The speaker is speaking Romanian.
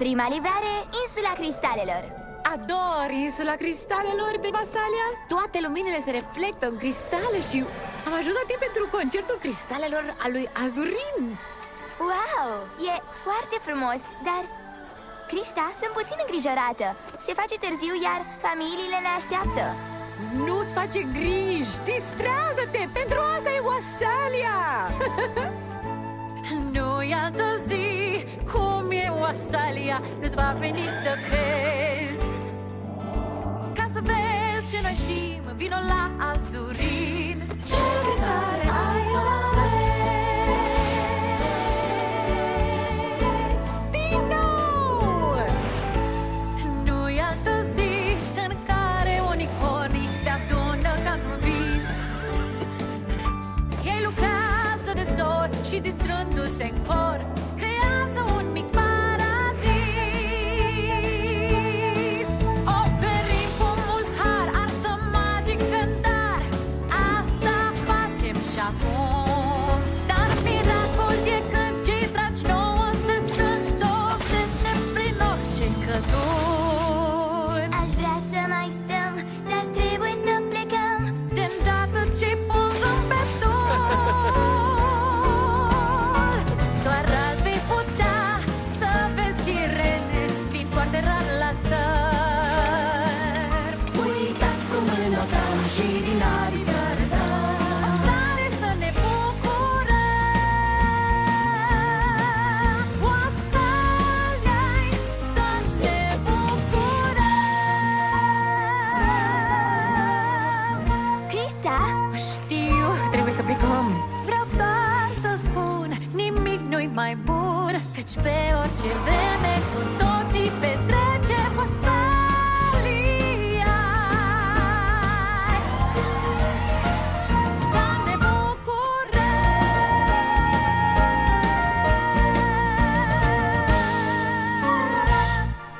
Prima livrare, Insula Cristalelor. Ador insula cristalelor de Vasalia. Toate luminile se reflectă în cristale și am ajutat timp pentru concertul cristalelor al lui Azurin. Wow, e foarte frumos, dar... Crista, sunt puțin îngrijorată. Se face târziu, iar familiile ne așteaptă. Nu-ți face griji, distrează-te, pentru asta e Vasalia. Nu-i altă zi, cum e Vasalia, nu-ți va veni să crezi. Ca să vezi ce noi știm, vino la Azurin. Ce cristale ai să vezi? Vino! Nu-i altă zi în care unicornii se adună ca într-un vis. Ei lucrează de zor și distrându-se în cor creează un mic paradis. Oferim cu mult har, artă magică în dar. Asta facem și acum. Dar miracol e când cei dragi nouă se strâng, se prin orice căduri. Aș vrea să mai stăm, dar trebuie să plecăm. De îndată ce pozăm pe doar azi vei putea să vezi sirene, fiind foarte rar la țări. Uitați cum înotăm și din aripi arătăm. O stare să ne bucurăm. Oasalea-i să ne bucurăm. Crista? Știu, trebuie să plecăm. Vreau doar să spun, nimic nu-i mai bun, căci pe orice vreme cu toții pe